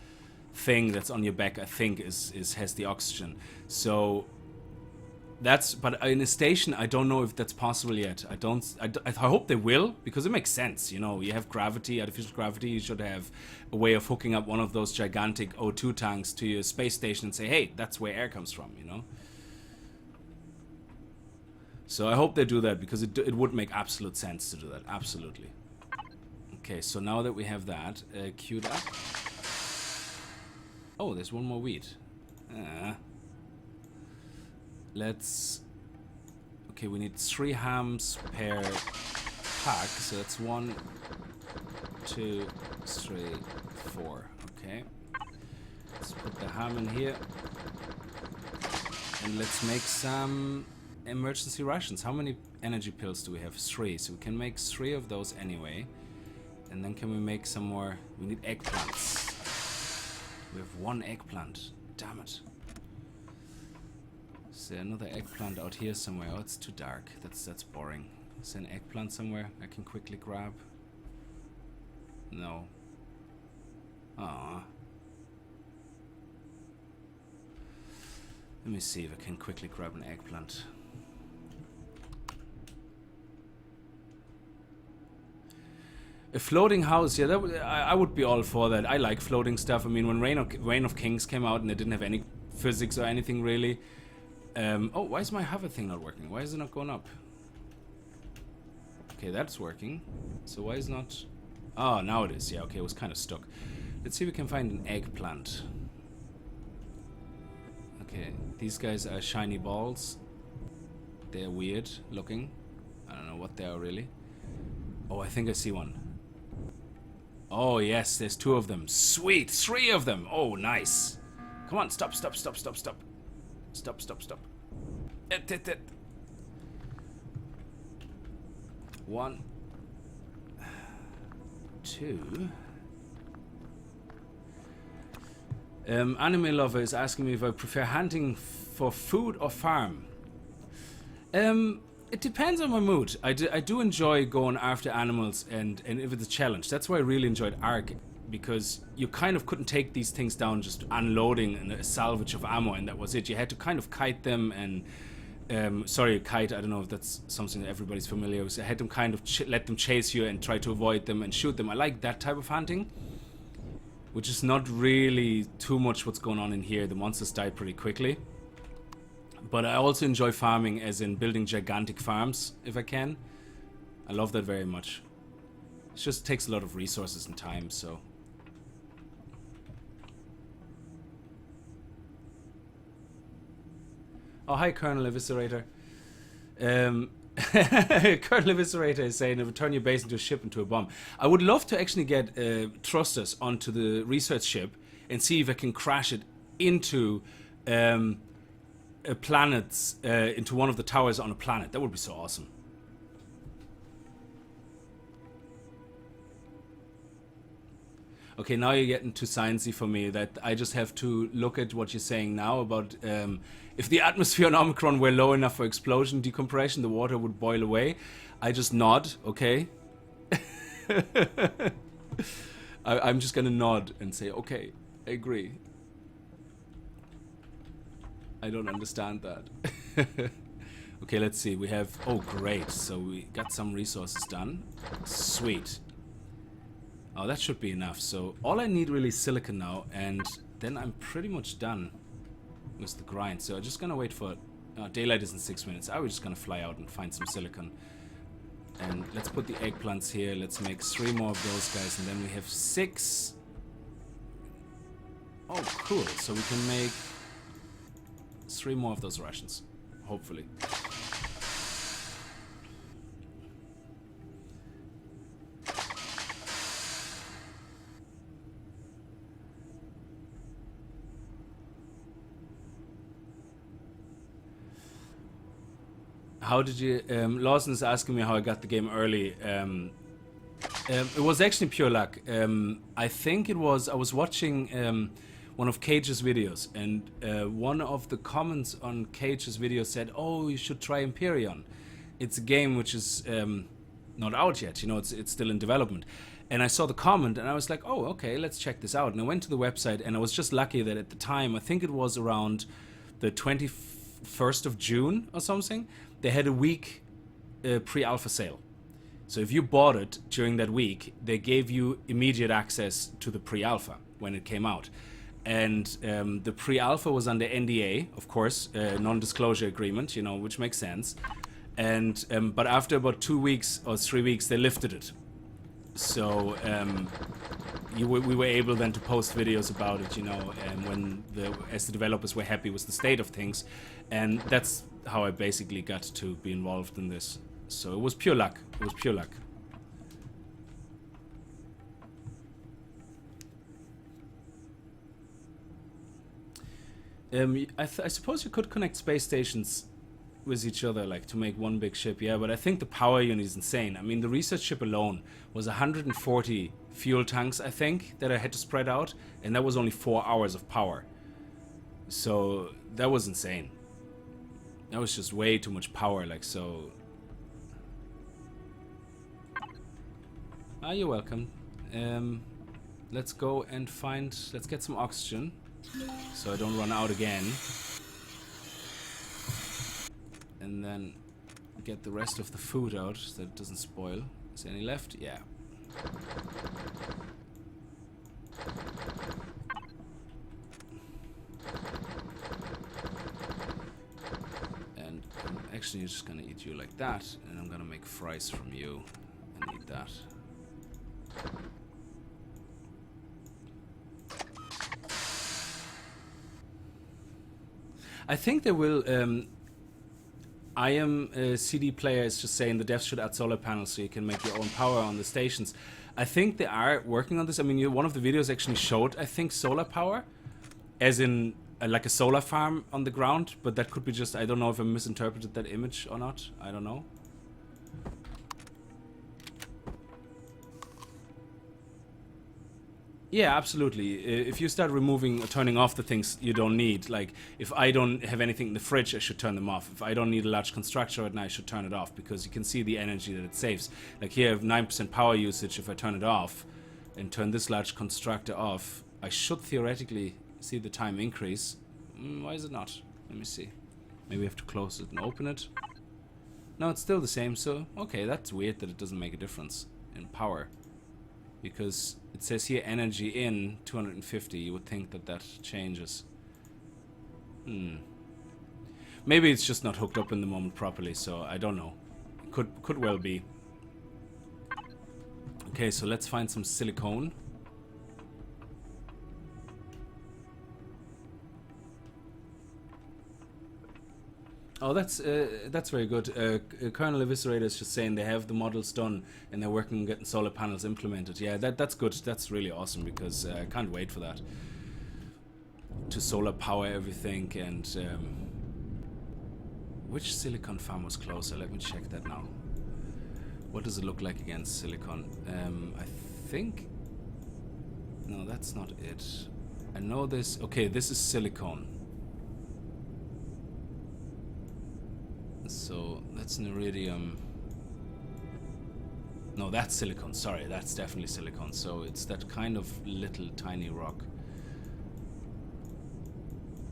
thing that's on your back, I think has the oxygen. So that's, but in a station I don't know if that's possible yet. I hope they will, because it makes sense, you know. You have gravity, artificial gravity, you should have a way of hooking up one of those gigantic O2 tanks to your space station and say, hey, that's where air comes from, you know. So I hope they do that, because it would make absolute sense to do that, absolutely. Okay, so now that we have that queued up... Oh, there's one more wheat. Let's... Okay, we need 3 hams per pack, so that's 1, 2, 3, 4. Okay. Let's put the ham in here. And let's make some emergency rations. How many energy pills do we have? 3, so we can make 3 of those anyway. And then can we make some more? We need eggplants. We have 1 eggplant. Damn it. Is there another eggplant out here somewhere? Oh, it's too dark. That's boring. Is there an eggplant somewhere I can quickly grab? No. Ah. Let me see if I can quickly grab an eggplant. A floating house, yeah, I would be all for that. I like floating stuff. I mean, when Reign of Kings came out and it didn't have any physics or anything really. Oh, why is my hover thing not working? Why is it not going up? Okay, that's working. So why is not... Oh, now it is. Yeah, okay, it was kind of stuck. Let's see if we can find an eggplant. Okay, these guys are shiny balls. They're weird looking. I don't know what they are really. Oh, I think I see one. Oh, yes, there's 2 of them. Sweet, 3 of them. Oh, nice. Come on, stop. Stop. 1, 2. Anime Lover is asking me if I prefer hunting for food or farm. It depends on my mood. I do enjoy going after animals and if it's a challenge. That's why I really enjoyed Ark, because you kind of couldn't take these things down just unloading a salvage of ammo and that was it. You had to kind of kite them and... sorry, kite, I don't know if that's something that everybody's familiar with. I had to kind of let them chase you and try to avoid them and shoot them. I like that type of hunting, which is not really too much what's going on in here. The monsters die pretty quickly. But I also enjoy farming, as in building gigantic farms, if I can. I love that very much. It just takes a lot of resources and time, so... Oh, hi, Colonel Eviscerator. Colonel Eviscerator is saying, if turn your base into a ship into a bomb. I would love to actually get thrusters onto the research ship and see if I can crash it into... a planet, into one of the towers on a planet. That would be so awesome. Okay, now you're getting too sciencey for me, that I just have to look at what you're saying now about if the atmosphere on Omicron were low enough for explosion decompression, the water would boil away. I just nod, okay? I'm just gonna nod and say, okay, I agree. I don't understand that. Okay, let's see. We have... Oh, great. So we got some resources done. Sweet. Oh, that should be enough. So all I need really is silicon now, and then I'm pretty much done with the grind. So I'm just gonna wait for... daylight is in 6 minutes. I was just gonna fly out and find some silicon. And let's put the eggplants here. Let's make 3 more of those guys, and then we have 6. Oh, cool. So we can make... 3 more of those rations, hopefully. How did you... Lawson is asking me how I got the game early. It was actually pure luck. I think it was... I was watching one of Cage's videos, and one of the comments on Cage's video said, oh, you should try Empyrion. It's a game which is not out yet, you know, it's still in development. And I saw the comment, and I was like, oh, okay, let's check this out. And I went to the website, and I was just lucky that at the time, I think it was around the 21st of June or something, they had a week pre-alpha sale. So if you bought it during that week, they gave you immediate access to the pre-alpha when it came out. And the pre-alpha was under NDA, of course, non-disclosure agreement, you know, which makes sense. And but after about 2 weeks or 3 weeks, they lifted it. So we were able then to post videos about it, you know, and as the developers were happy with the state of things, and that's how I basically got to be involved in this. So it was pure luck. It was pure luck. I suppose you could connect space stations with each other, like to make one big ship, yeah, but I think the power unit is insane. I mean, the research ship alone was 140 fuel tanks, I think, that I had to spread out, and that was only 4 hours of power. So that was insane. That was just way too much power, like, so... Ah, you're welcome. Let's go and find... Let's get some oxygen, so I don't run out again. And then get the rest of the food out so that it doesn't spoil. Is there any left? Yeah. And I'm actually just gonna eat you like that, and I'm gonna make fries from you and eat that. I think they will... I am a CD player is just saying the devs should add solar panels so you can make your own power on the stations. I think they are working on this. I mean, one of the videos actually showed, I think, solar power, as in like a solar farm on the ground, but that could be just, I don't know if I misinterpreted that image or not. I don't know. Yeah, absolutely. If you start removing or turning off the things you don't need, like if I don't have anything in the fridge, I should turn them off. If I don't need a large constructor right now, I should turn it off, because you can see the energy that it saves. Like here I have 9% power usage. If I turn it off and turn this large constructor off, I should theoretically see the time increase. Why is it not? Let me see. Maybe I have to close it and open it. No, it's still the same, so okay, that's weird that it doesn't make a difference in power. Because it says here energy in 250, you would think that that changes. Maybe it's just not hooked up in the moment properly, so I don't know. Could well be. Okay, so let's find some silicone. Oh, that's very good. Colonel Eviscerator is just saying they have the models done and they're working on getting solar panels implemented. Yeah, that's good. That's really awesome, because I can't wait for that. To solar power everything. And which silicon farm was closer? Let me check that now. What does it look like against silicon? I think... No, that's not it. I know this... Okay, this is silicon. So that's an iridium. No, that's silicon. Sorry, that's definitely silicon. So it's that kind of little tiny rock.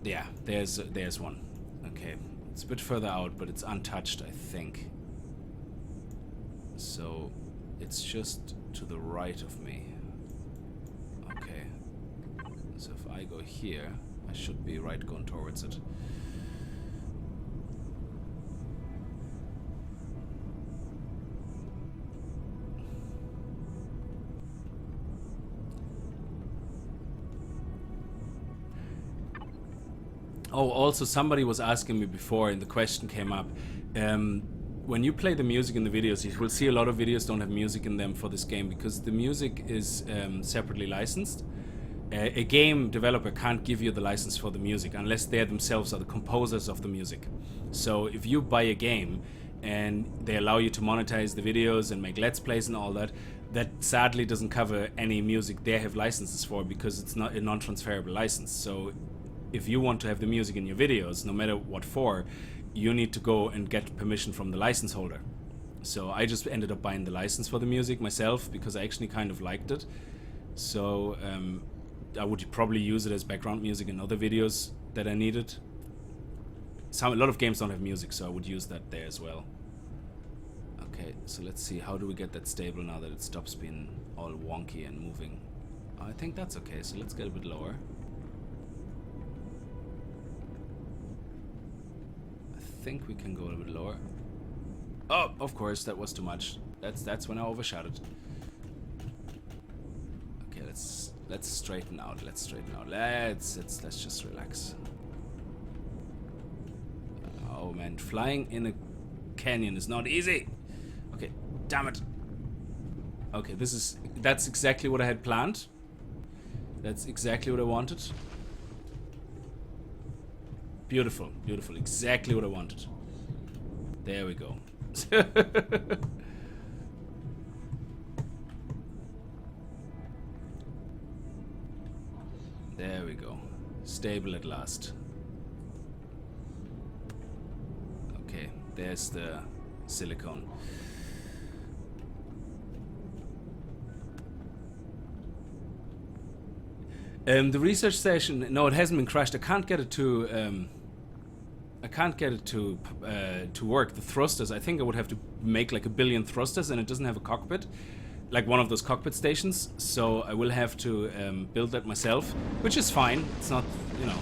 Yeah, there's one. Okay, it's a bit further out, but it's untouched, I think. So it's just to the right of me. Okay. So if I go here, I should be right going towards it. Oh, also somebody was asking me before, and the question came up. When you play the music in the videos, you will see a lot of videos don't have music in them for this game, because the music is separately licensed. A game developer can't give you the license for the music unless they themselves are the composers of the music. So if you buy a game and they allow you to monetize the videos and make let's plays and all that. That sadly doesn't cover any music they have licenses for, because it's not a non-transferable license. So if you want to have the music in your videos, no matter what for, you need to go and get permission from the license holder. So I just ended up buying the license for the music myself, because I actually kind of liked it. So I would probably use it as background music in other videos that I needed. A lot of games don't have music, so I would use that there as well. Okay, so let's see, how do we get that stable now that it stops being all wonky and moving? I think that's okay, so let's get a bit lower. I think we can go a little bit lower. Oh, of course, that was too much. That's when I overshot it. Okay, let's straighten out. Let's straighten out. Let's just relax. Oh man, flying in a canyon is not easy. Okay, damn it. Okay, that's exactly what I had planned. That's exactly what I wanted. Beautiful, beautiful. Exactly what I wanted. There we go. There we go. Stable at last. Okay, there's the silicone. The research station, no, it hasn't been crashed. I can't get it to to work. The thrusters, I think I would have to make like 1 billion thrusters, and it doesn't have a cockpit, like one of those cockpit stations. So I will have to build that myself, which is fine. It's not, you know,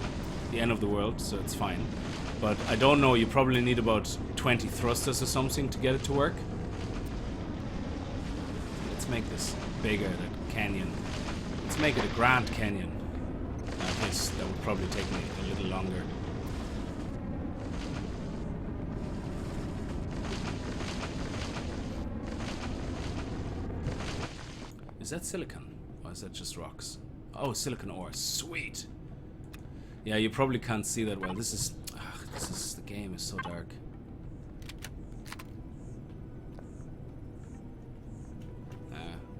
the end of the world, so it's fine. But I don't know, you probably need about 20 thrusters or something to get it to work. Let's make this bigger, that canyon. Let's make it a Grand Canyon. I guess that would probably take me a little longer. Is that silicon? Or is that just rocks? Oh, silicon ore. Sweet! Yeah, you probably can't see that well. This is... the game is so dark.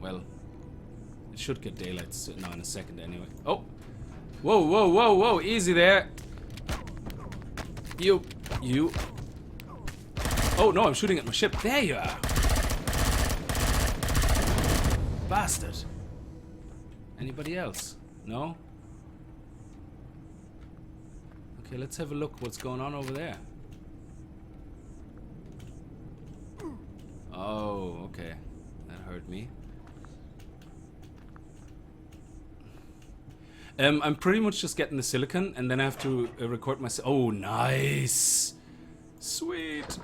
Well... It should get daylight now in a second anyway. Oh! Whoa, whoa, whoa, whoa! Easy there! You! Oh no, I'm shooting at my ship. There you are! Bastard! Anybody else? No? Okay, let's have a look what's going on over there. Oh, okay. That hurt me. I'm pretty much just getting the silicon, and then I have to record myself. Oh, nice! Sweet!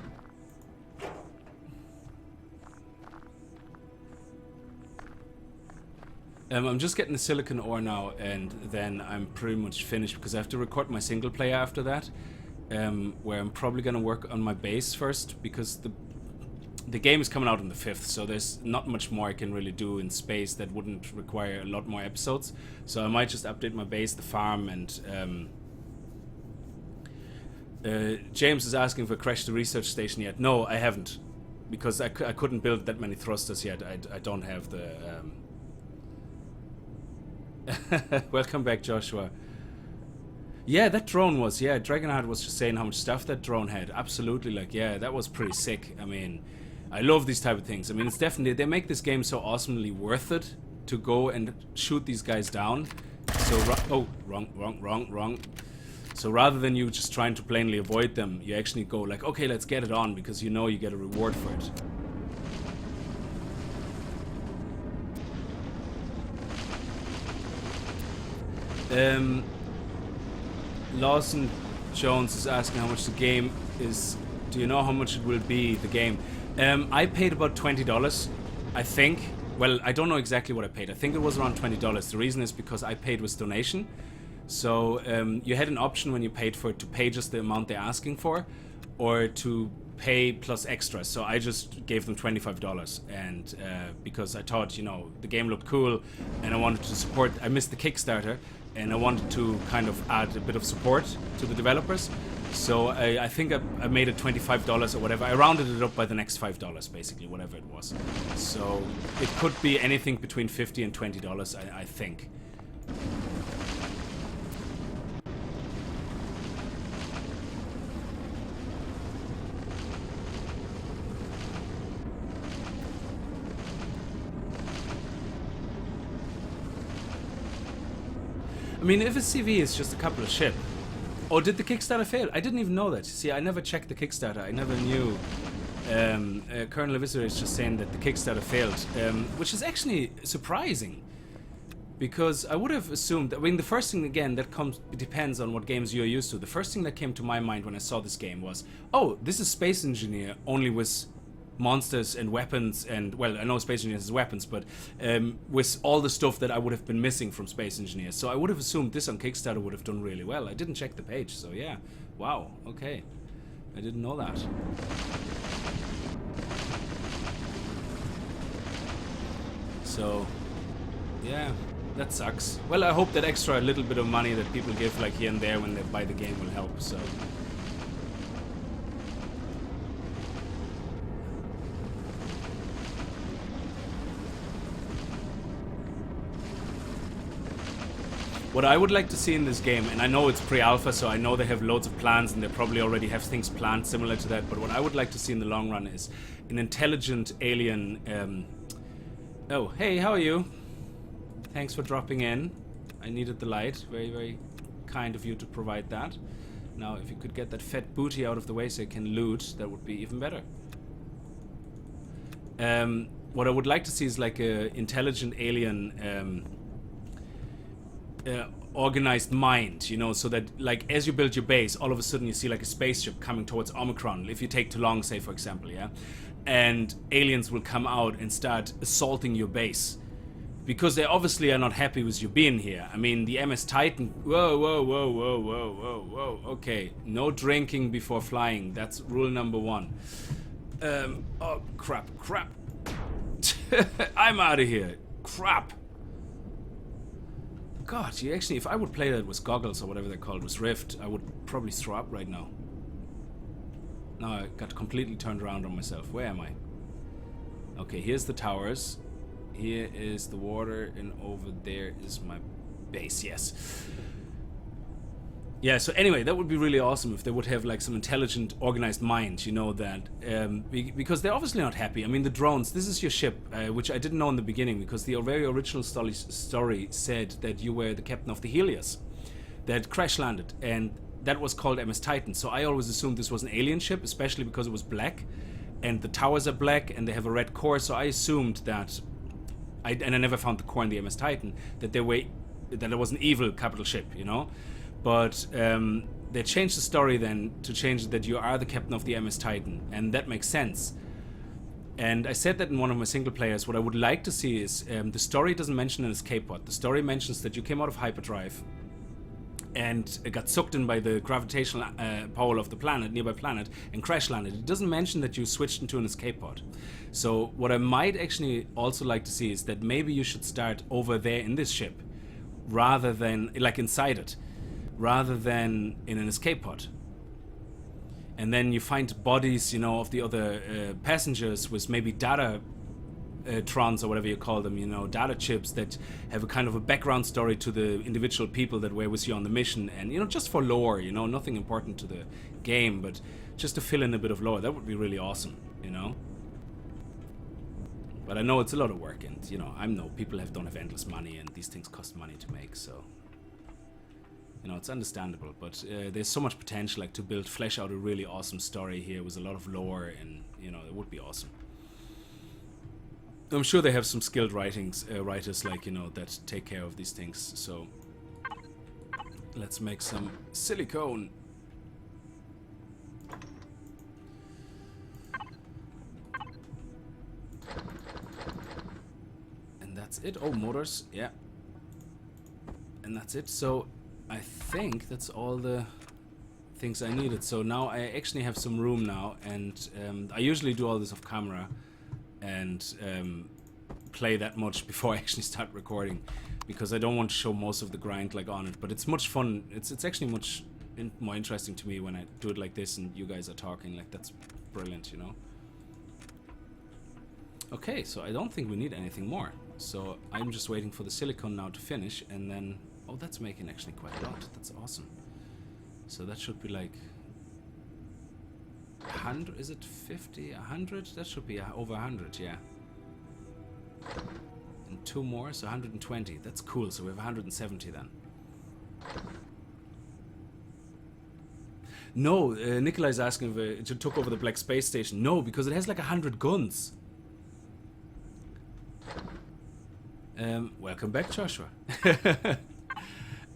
I'm just getting the silicon ore now, and then I'm pretty much finished, because I have to record my single player after that, where I'm probably going to work on my base first, because the game is coming out on the 5th, so there's not much more I can really do in space that wouldn't require a lot more episodes. So I might just update my base, the farm, and James is asking if I crashed the research station yet. No, I haven't, because I couldn't build that many thrusters yet. I don't have the... Welcome back, Joshua. Yeah, that drone was... Yeah, Dragonheart was just saying how much stuff that drone had. Absolutely, like, yeah, that was pretty sick. I mean... I love these type of things. I mean, it's definitely... They make this game so awesomely worth it to go and shoot these guys down. So... Oh, wrong. So rather than you just trying to plainly avoid them, you actually go like, okay, let's get it on, because you know you get a reward for it. Lawson Jones is asking how much the game is. Do you know how much it will be, the game? I paid about $20, I think. Well, I don't know exactly what I paid. I think it was around $20. The reason is because I paid with donation. So you had an option when you paid for it to pay just the amount they're asking for, or to pay plus extras. So I just gave them $25, and because I thought, you know, the game looked cool, and I wanted to support. I missed the Kickstarter, and I wanted to kind of add a bit of support to the developers. So I think I made it $25 or whatever. I rounded it up by the next $5, basically, whatever it was. So it could be anything between $50 and $20, I think. I mean, if a CV is just a couple of ship. Oh, did the Kickstarter fail? I didn't even know that. See, I never checked the Kickstarter. I never knew. Colonel Eviscerator is just saying that the Kickstarter failed, which is actually surprising. Because I would have assumed... I mean, the first thing, again, that comes... It depends on what games you're used to. The first thing that came to my mind when I saw this game was, oh, this is Space Engineer, only with monsters and weapons and... Well, I know Space Engineer has weapons, but with all the stuff that I would have been missing from Space Engineer. So I would have assumed this on Kickstarter would have done really well. I didn't check the page, so yeah. Wow, okay. I didn't know that. So, yeah. That sucks. Well, I hope that extra little bit of money that people give like here and there when they buy the game will help, so... What I would like to see in this game, and I know it's pre-alpha, so I know they have loads of plans and they probably already have things planned similar to that, but what I would like to see in the long run is an intelligent alien... Oh, hey, how are you? Thanks for dropping in. I needed the light. Very, very kind of you to provide that. Now, if you could get that fat booty out of the way so I can loot, that would be even better. What I would like to see is like a intelligent alien organized mind, you know, so that like as you build your base, all of a sudden you see like a spaceship coming towards Omicron, if you take too long, say, for example, yeah? And aliens will come out and start assaulting your base. Because they obviously are not happy with you being here. I mean, the MS Titan... Whoa, whoa, whoa, whoa, whoa, whoa, whoa. Okay, no drinking before flying. That's rule number 1. Oh, crap, crap. I'm out of here. Crap. God, you actually... If I would play that with goggles or whatever they're called, with Rift, I would probably throw up right now. Now I got completely turned around on myself. Where am I? Okay, here's the towers. Here is the water, and over there is my base, yes. Yeah, so anyway, that would be really awesome if they would have like some intelligent, organized mind, you know, that... because they're obviously not happy. I mean, the drones, this is your ship, which I didn't know in the beginning, because the very original story said that you were the captain of the Helios that crash-landed, and that was called MS Titan. So I always assumed this was an alien ship, especially because it was black, and the towers are black, and they have a red core, so I assumed that... and I never found the core in the MS Titan, that it was an evil capital ship, you know? But they changed the story then to change it that you are the captain of the MS Titan, and that makes sense. And I said that in one of my single players. What I would like to see is, the story doesn't mention an escape pod. The story mentions that you came out of hyperdrive and got sucked in by the gravitational pole of the planet, nearby planet, and crash landed. It doesn't mention that you switched into an escape pod. So what I might actually also like to see is that maybe you should start over there in this ship, rather than, like inside it, rather than in an escape pod. And then you find bodies, you know, of the other passengers with maybe data trons or whatever you call them, you know, data chips that have a kind of a background story to the individual people that were with you on the mission, and, you know, just for lore, you know, nothing important to the game, but just to fill in a bit of lore. That would be really awesome, you know. But I know it's a lot of work, and, you know, I know people don't have endless money, and these things cost money to make, so, you know, it's understandable. But there's so much potential, like, to flesh out a really awesome story here with a lot of lore, and, you know, it would be awesome. I'm sure they have some skilled writers, like, you know, that take care of these things. So let's make some silicone. And that's it. Oh, motors. Yeah. And that's it. So I think that's all the things I needed. So now I actually have some room now, and I usually do all this off camera and play that much before I actually start recording, because I don't want to show most of the grind like on it. But it's much fun. It's actually much more interesting to me when I do it like this and you guys are talking. Like, that's brilliant, you know. Okay, so I don't think we need anything more. So I'm just waiting for the silicone now to finish, and then... Oh, that's making actually quite a lot. That's awesome. So that should be like... 100, is it 50, 100? That should be over 100, yeah. And 2 more, so 120. That's cool, so we have 170 then. No, Nikolai's asking if it took over the Black Space Station. No, because it has like 100 guns. Welcome back, Joshua.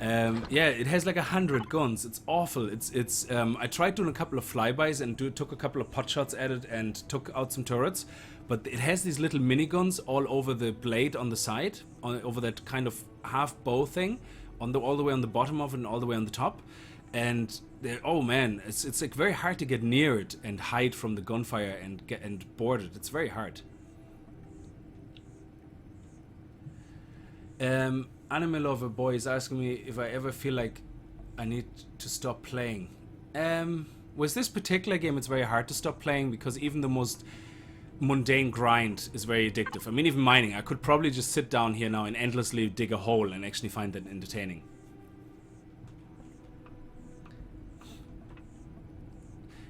Yeah, it has like 100 guns. It's awful. I tried doing a couple of flybys and took a couple of pot shots at it and took out some turrets, but it has these little miniguns all over the blade on the side, over that kind of half bow thing, all the way on the bottom of it and all the way on the top. And oh man, it's like very hard to get near it and hide from the gunfire and board it. It's very hard. Anime Lover Boy is asking me if I ever feel like I need to stop playing. With this particular game, it's very hard to stop playing because even the most mundane grind is very addictive. I mean, even mining, I could probably just sit down here now and endlessly dig a hole and actually find that entertaining.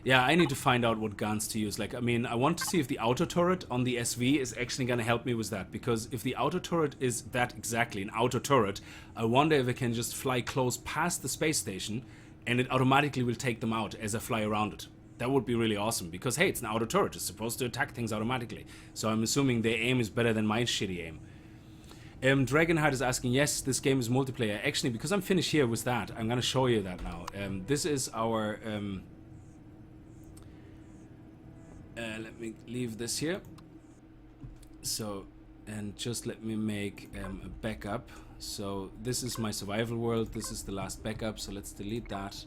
Yeah, I need to find out what guns to use. Like, I mean, I want to see if the auto turret on the SV is actually going to help me with that. Because if the auto turret is that exactly, an auto turret, I wonder if it can just fly close past the space station and it automatically will take them out as I fly around it. That would be really awesome. Because, hey, it's an auto turret. It's supposed to attack things automatically. So I'm assuming their aim is better than my shitty aim. Dragonheart is asking, yes, this game is multiplayer. Actually, because I'm finished here with that, I'm going to show you that now. This is our... let me leave this here. So, and just let me make a backup. So this is my survival world. This is the last backup. So let's delete that.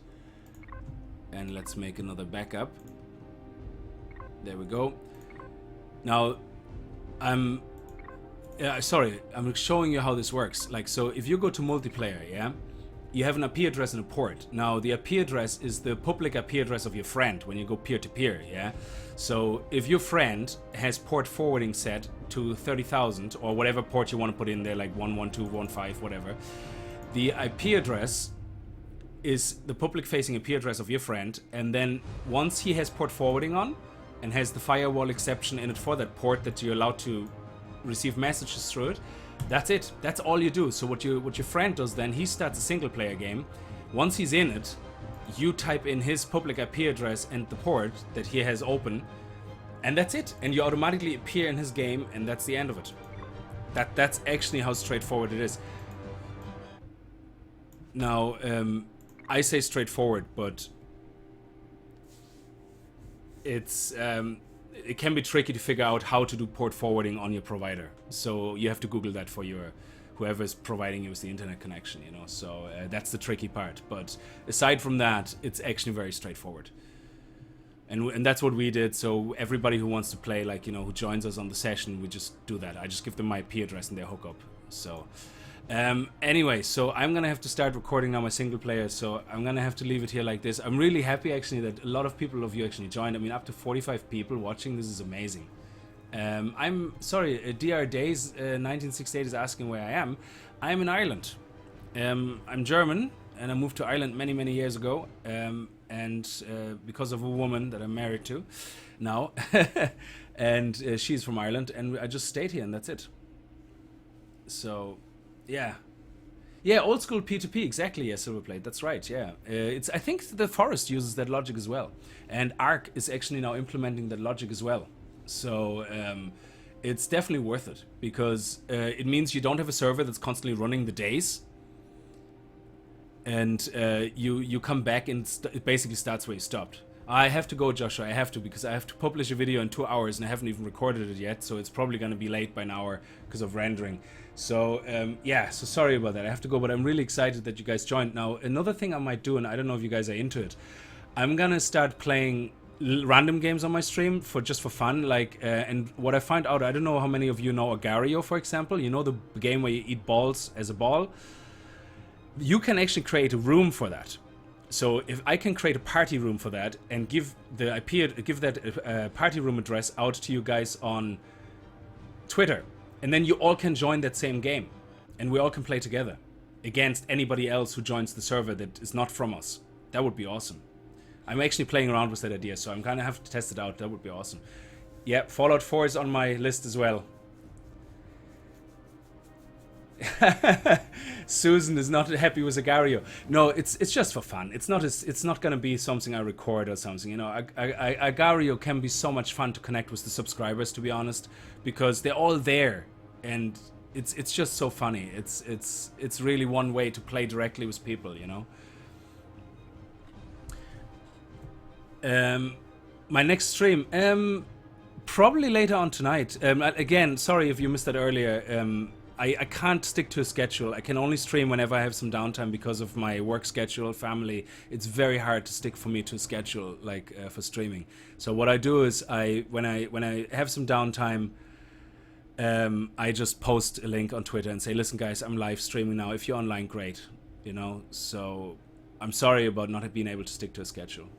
And let's make another backup. There we go. Now, I'm showing you how this works. Like, so if you go to multiplayer, yeah, you have an IP address and a port. Now, the IP address is the public IP address of your friend when you go peer-to-peer, yeah? So, if your friend has port forwarding set to 30,000, or whatever port you want to put in there, like 112.1.5, whatever, the IP address is the public-facing IP address of your friend, and then once he has port forwarding on, and has the firewall exception in it for that port that you're allowed to receive messages through it, that's it. That's all you do. So what your friend does then, he starts a single player game. Once he's in it, you type in his public IP address and the port that he has open, and that's it. And you automatically appear in his game, and that's the end of it. That's actually how straightforward it is. Now, I say straightforward, but it's it can be tricky to figure out how to do port forwarding on your provider. So you have to Google that for your whoever is providing you with the internet connection, you know. So that's the tricky part. But aside from that, it's actually very straightforward. And that's what we did. So everybody who wants to play, like, you know, who joins us on the session, we just do that. I just give them my IP address and their hookup. So anyway, so I'm gonna have to start recording now my single player. So I'm gonna have to leave it here like this. I'm really happy actually that a lot of you actually joined. I mean, up to 45 people watching. This is amazing. I'm sorry, DR Days 1968 is asking where I am. I'm in Ireland. I'm German, and I moved to Ireland many years ago. And because of a woman that I'm married to now, and she's from Ireland, and I just stayed here, and that's it. So, yeah, old school P2P, exactly. Yeah, Silverplate, that's right. Yeah, I think the Forest uses that logic as well, and Arc is actually now implementing that logic as well. So it's definitely worth it, because it means you don't have a server that's constantly running the days, and you come back and it basically starts where you stopped. I have to go, Joshua, I have to, because I have to publish a video in 2 hours and I haven't even recorded it yet, so it's probably going to be late by an hour because of rendering. So yeah, so sorry about that, I have to go, but I'm really excited that you guys joined. Now, another thing I might do, and I don't know if you guys are into it, I'm going to start playing random games on my stream just for fun, like and what I find out, I don't know how many of you know Agario, for example. You know the game where you eat balls as a ball? You can actually create a room for that So if I can create a party room for that and give that party room address out to you guys on Twitter, and then you all can join that same game, and we all can play together against anybody else who joins the server that is not from us. That would be awesome. I'm actually playing around with that idea, so I'm gonna have to test it out. That would be awesome. Yeah, Fallout 4 is on my list as well. Susan is not happy with Agario. No, it's just for fun. It's not gonna be something I record or something. You know, Agario can be so much fun to connect with the subscribers, to be honest, because they're all there, and it's just so funny. It's really one way to play directly with people, you know. My next stream, probably later on tonight. Again, sorry if you missed that earlier. I can't stick to a schedule. I can only stream whenever I have some downtime because of my work schedule, family. It's very hard to stick for me to a schedule like for streaming. So what I do is when I have some downtime, I just post a link on Twitter and say, listen guys, I'm live streaming now. If you're online, great. You know, so I'm sorry about not being able to stick to a schedule.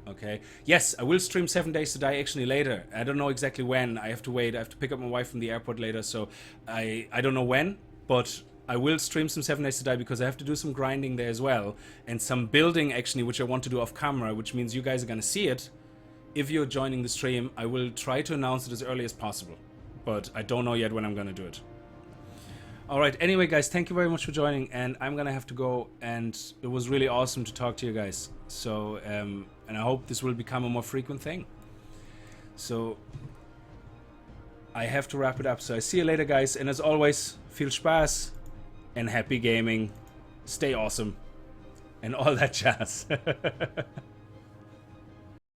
Okay. Yes, I will stream 7 Days to Die actually later. I don't know exactly when. I have to wait. I have to pick up my wife from the airport later, so I don't know when, but I will stream some 7 Days to Die because I have to do some grinding there as well, and some building actually, which I want to do off camera, which means you guys are gonna see it. If you're joining the stream, I will try to announce it as early as possible, but I don't know yet when I'm gonna do it. Alright, anyway guys, thank you very much for joining, and I'm gonna have to go, and it was really awesome to talk to you guys. So, and I hope this will become a more frequent thing. So, I have to wrap it up. So I see you later guys, and as always, viel Spaß, and happy gaming, stay awesome, and all that jazz.